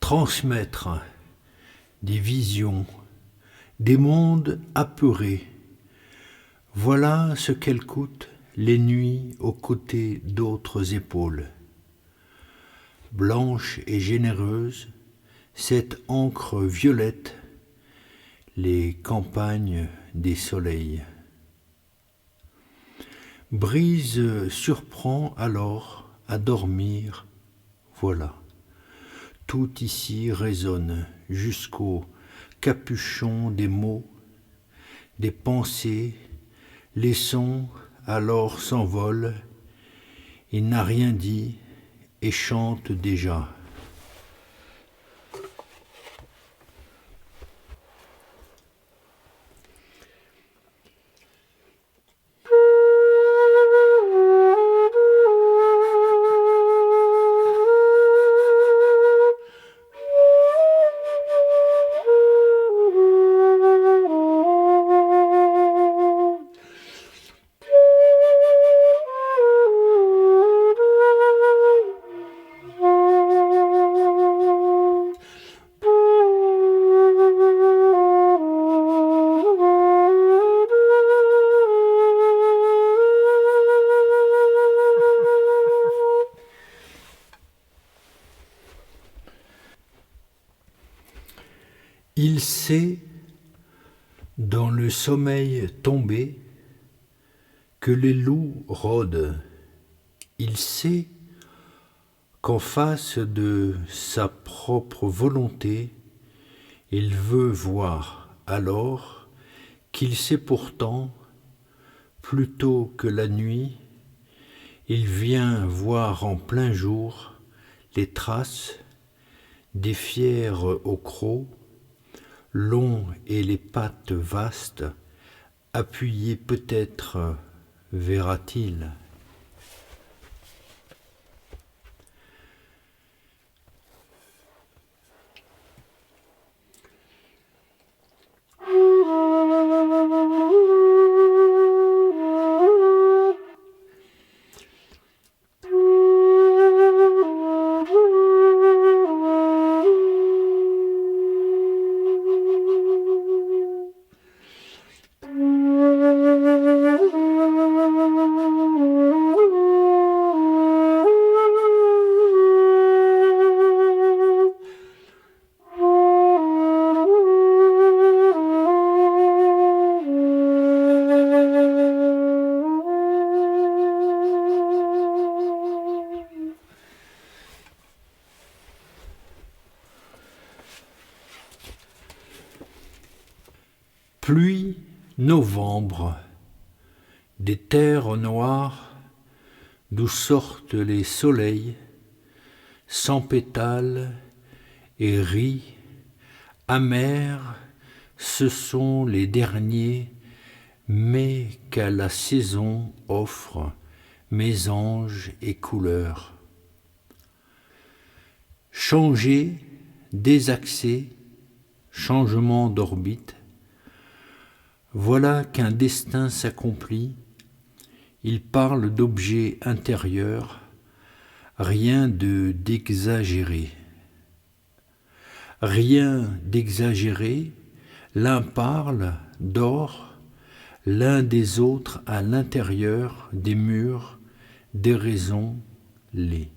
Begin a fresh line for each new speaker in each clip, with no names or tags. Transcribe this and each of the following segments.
transmettre des visions, des mondes apeurés. Voilà ce qu'elles coûtent les nuits aux côtés d'autres épaules. Blanche et généreuse, cette encre violette, les campagnes des soleils. Brise surprend alors à dormir, voilà. Tout ici résonne jusqu'au capuchon des mots, des pensées, les sons alors s'envolent, il n'a rien dit et chante déjà. Il sait, dans le sommeil tombé, que les loups rôdent. Il sait qu'en face de sa propre volonté, il veut voir alors qu'il sait pourtant, plutôt que la nuit, il vient voir en plein jour les traces des fiers au croc, longs et les pattes vastes, appuyées peut-être, verra-t-il. Pluie novembre, des terres noires d'où sortent les soleils, sans pétales et rient, amers, ce sont les derniers, mais qu'à la saison offre mésanges et couleurs. Changer, désaxer, changement d'orbite, voilà qu'un destin s'accomplit, il parle d'objets intérieurs, rien d'exagéré. Rien d'exagéré, l'un parle, dort, l'un des autres à l'intérieur des murs, des raisons, les.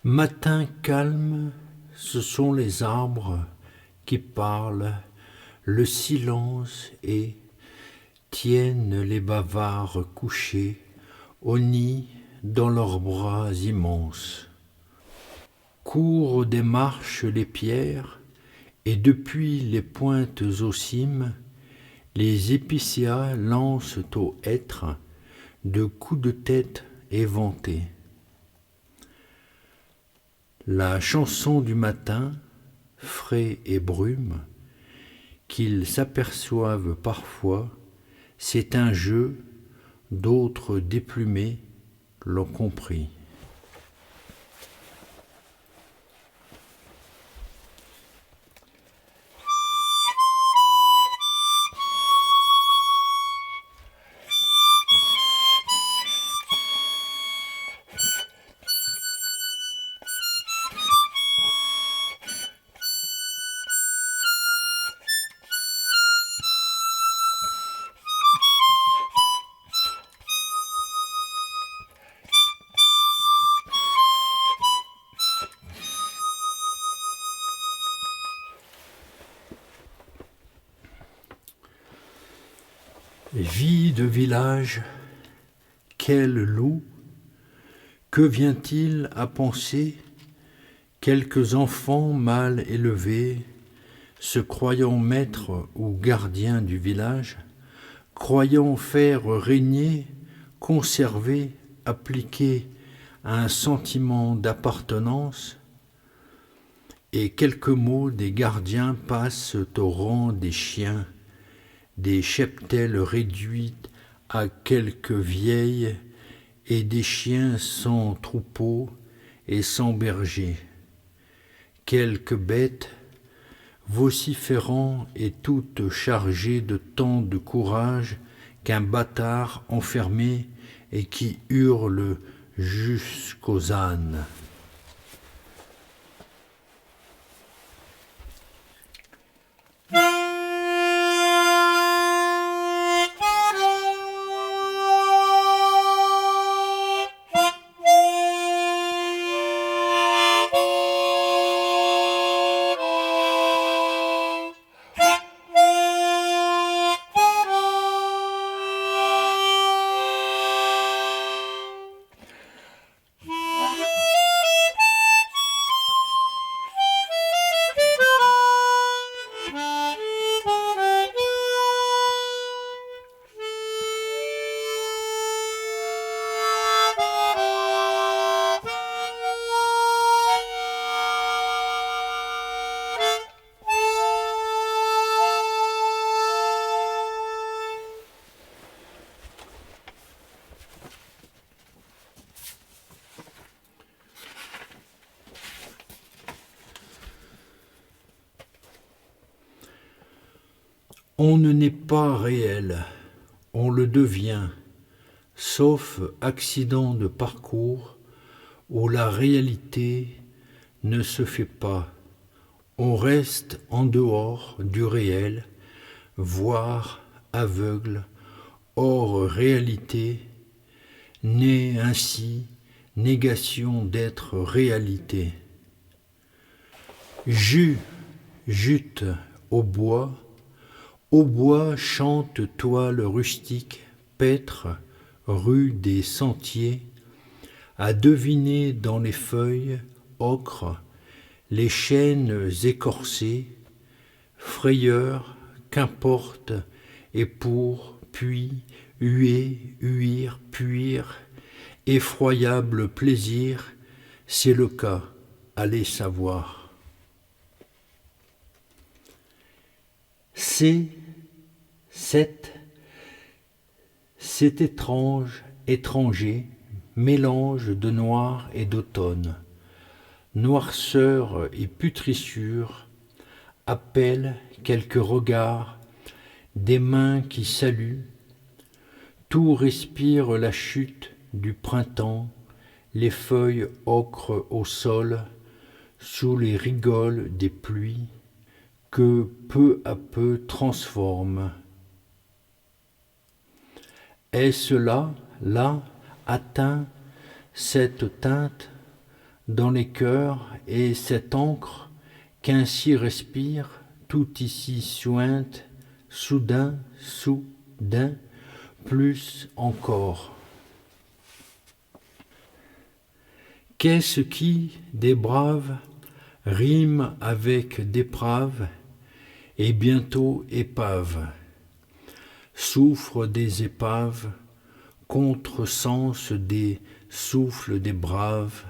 Matin calme, ce sont les arbres qui parlent, le silence est tiennent les bavards couchés au nid dans leurs bras immenses. Courent des marches les pierres, et depuis les pointes aux cimes, les épicéas lancent au hêtre de coups de tête éventés. La chanson du matin, frais et brume, qu'ils s'aperçoivent parfois, c'est un jeu, d'autres déplumés l'ont compris. Vie de village, quel loup, que vient-il à penser? Quelques enfants mal élevés, se croyant maîtres ou gardiens du village, croyant faire régner, conserver, appliquer un sentiment d'appartenance, et quelques mots des gardiens passent au rang des chiens, des cheptels réduits à quelques vieilles, et des chiens sans troupeau et sans berger. Quelques bêtes, vociférant et toutes chargées de tant de courage qu'un bâtard enfermé et qui hurle jusqu'aux ânes. On ne n'est pas réel, on le devient, sauf accident de parcours où la réalité ne se fait pas. On reste en dehors du réel, voire aveugle, hors réalité, né ainsi négation d'être réalité. Jute au bois chante toile rustique, paître, rue des sentiers, à deviner dans les feuilles, ocre, les chênes écorcés, frayeur, qu'importe, et pour, puis, huer, huir, puire, effroyable plaisir, c'est le cas, allez savoir. C'est étrange, étranger, mélange de noir et d'automne, noirceur et putrissure, appelle quelques regards, des mains qui saluent, tout respire la chute du printemps, les feuilles ocre au sol, sous les rigoles des pluies, que peu à peu transforme. Est-ce là, atteint, cette teinte dans les cœurs et cette encre qu'ainsi respire, tout ici suinte, soudain, sous d'un, plus encore. Qu'est-ce qui, des braves, rime avec déprave et bientôt épave, souffre des épaves, contresens des souffles des braves,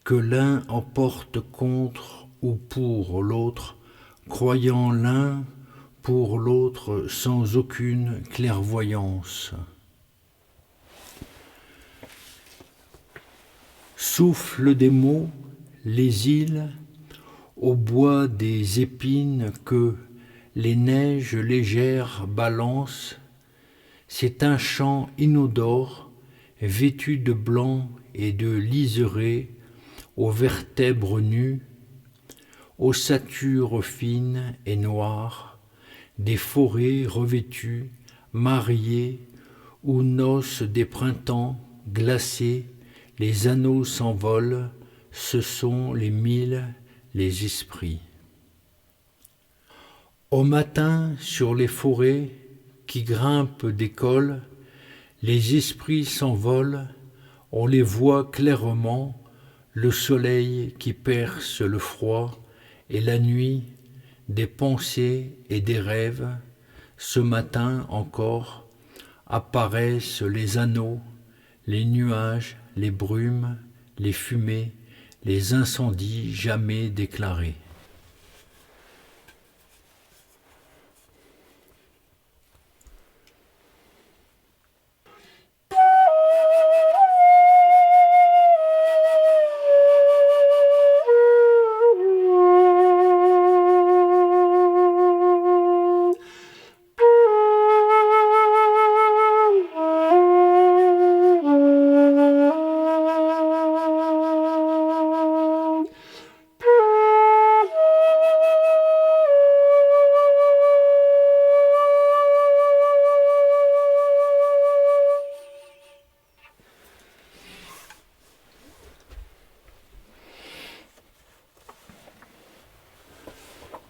que l'un emporte contre ou pour l'autre, croyant l'un pour l'autre sans aucune clairvoyance. Souffle des mots, les îles, au bois des épines que les neiges légères balancent, c'est un chant inodore, vêtu de blanc et de liseré, aux vertèbres nues, ossature fine et noire, des forêts revêtues, mariées, où noces des printemps glacés, les anneaux s'envolent, ce sont les mille, les esprits. Au matin, sur les forêts qui grimpent des cols, les esprits s'envolent, on les voit clairement, le soleil qui perce le froid, et la nuit, des pensées et des rêves, ce matin encore, apparaissent les anneaux, les nuages, les brumes, les fumées, les incendies jamais déclarés.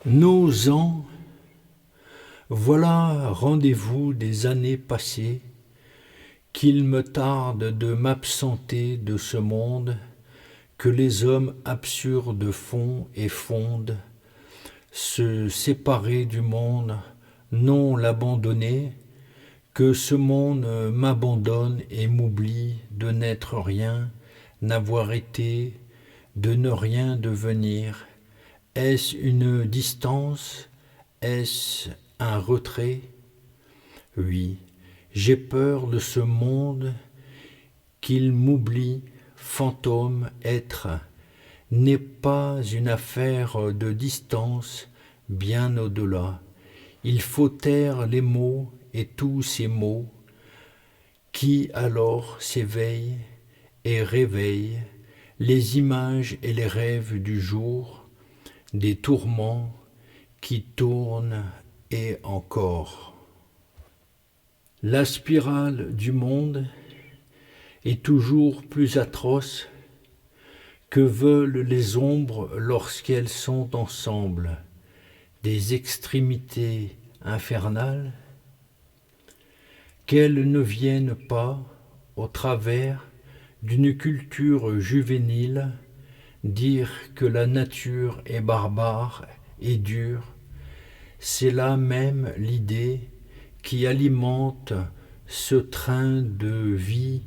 Nos ans, voilà rendez-vous des années passées, qu'il me tarde de m'absenter de ce monde que les hommes absurdes font et fondent, se séparer du monde, non l'abandonner, que ce monde m'abandonne et m'oublie de n'être rien, n'avoir été, de ne rien devenir. Est-ce une distance? Est-ce un retrait? Oui, j'ai peur de ce monde, qu'il m'oublie, fantôme, être, n'est pas une affaire de distance, bien au-delà. Il faut taire les mots et tous ces mots, qui alors s'éveillent et réveillent les images et les rêves du jour, des tourments qui tournent et encore. La spirale du monde est toujours plus atroce que veulent les ombres lorsqu'elles sont ensemble, des extrémités infernales, qu'elles ne viennent pas, au travers d'une culture juvénile, dire que la nature est barbare et dure, c'est là même l'idée qui alimente ce train de vie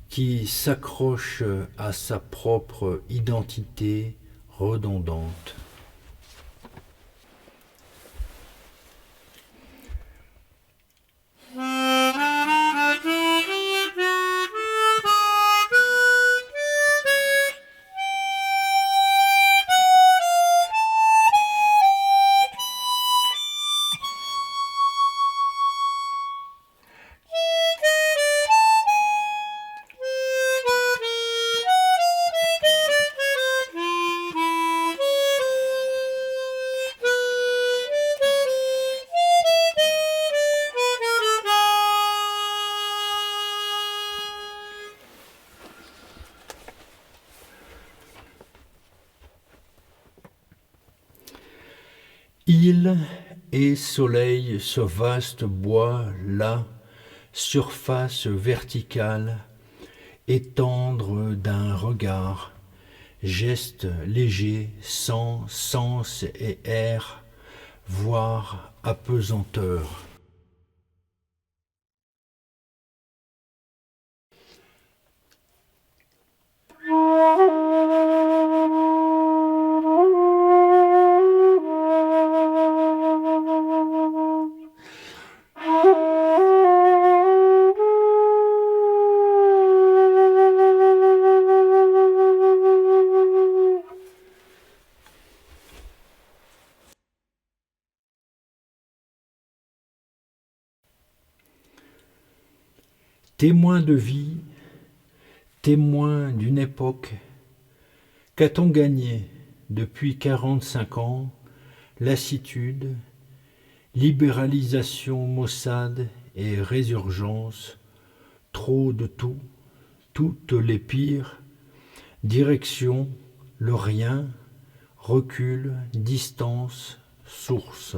qui s'accroche à sa propre identité redondante. Il et soleil ce vaste bois là, surface verticale, étendre d'un regard, geste léger, sans sens et air, voire apesanteur. Témoin de vie, témoin d'une époque, qu'a-t-on gagné depuis 45 ans? Lassitude, libéralisation maussade et résurgence, trop de tout, toutes les pires, direction, le rien, recul, distance, source.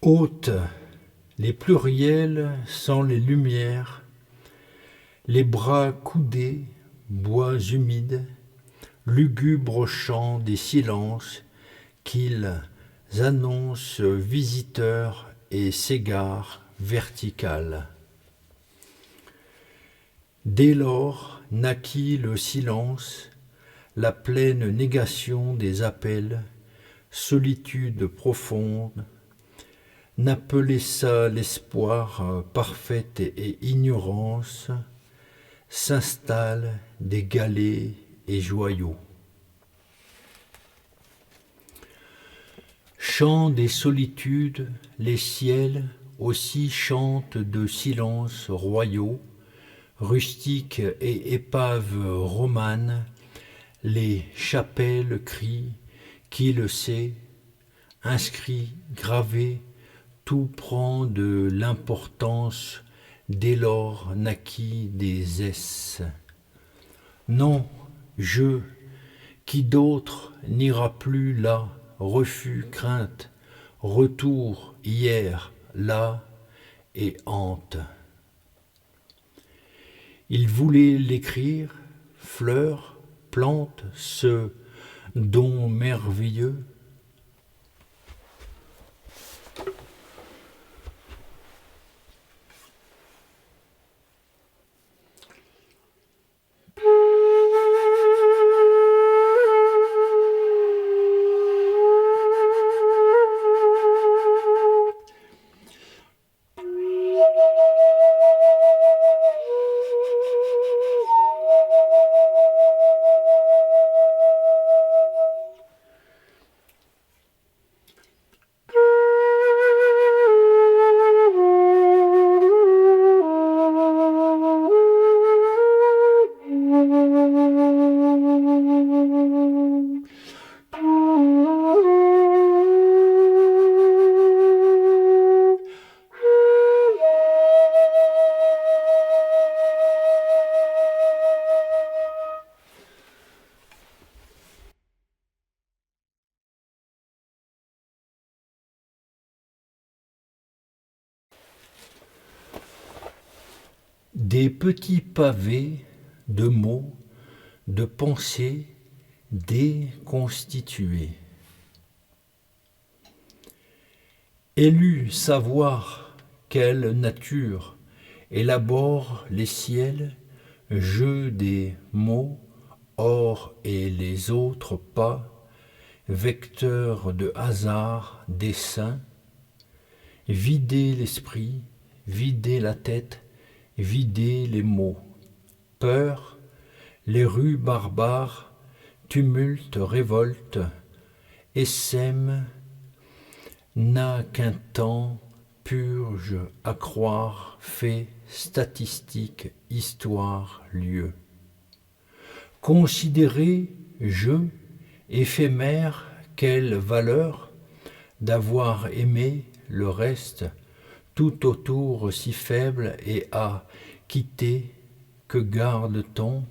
Hautes, les pluriels sans les lumières, les bras coudés, bois humides, lugubre chant des silences qu'ils annoncent visiteurs et s'égarent verticales. Dès lors naquit le silence, la pleine négation des appels, solitude profonde. N'appelez ça l'espoir parfaite et ignorance, s'installent des galets et joyaux. Chant des solitudes, les ciels aussi chantent de silences royaux, rustiques et épaves romanes, les chapelles crient, qui le sait, inscrit, gravé, tout prend de l'importance, dès lors naquit des S. Non, je, qui d'autre n'ira plus là, refus, crainte, retour, hier, là, et hante. Il voulait l'écrire, fleur, plante, ce don merveilleux. Des petits pavés de mots, de pensées déconstituées. Élu savoir quelle nature élabore les ciels, jeu des mots, or et les autres pas, vecteurs de hasard, dessein, vider l'esprit, vider la tête, vider les mots. Peur, les rues barbares, tumulte, révolte, essaime, n'a qu'un temps, purge, à croire, fait, statistique, histoire, lieu. Considérer, jeu, éphémère, quelle valeur d'avoir aimé le reste, tout autour si faible et à quitter, que garde-t-on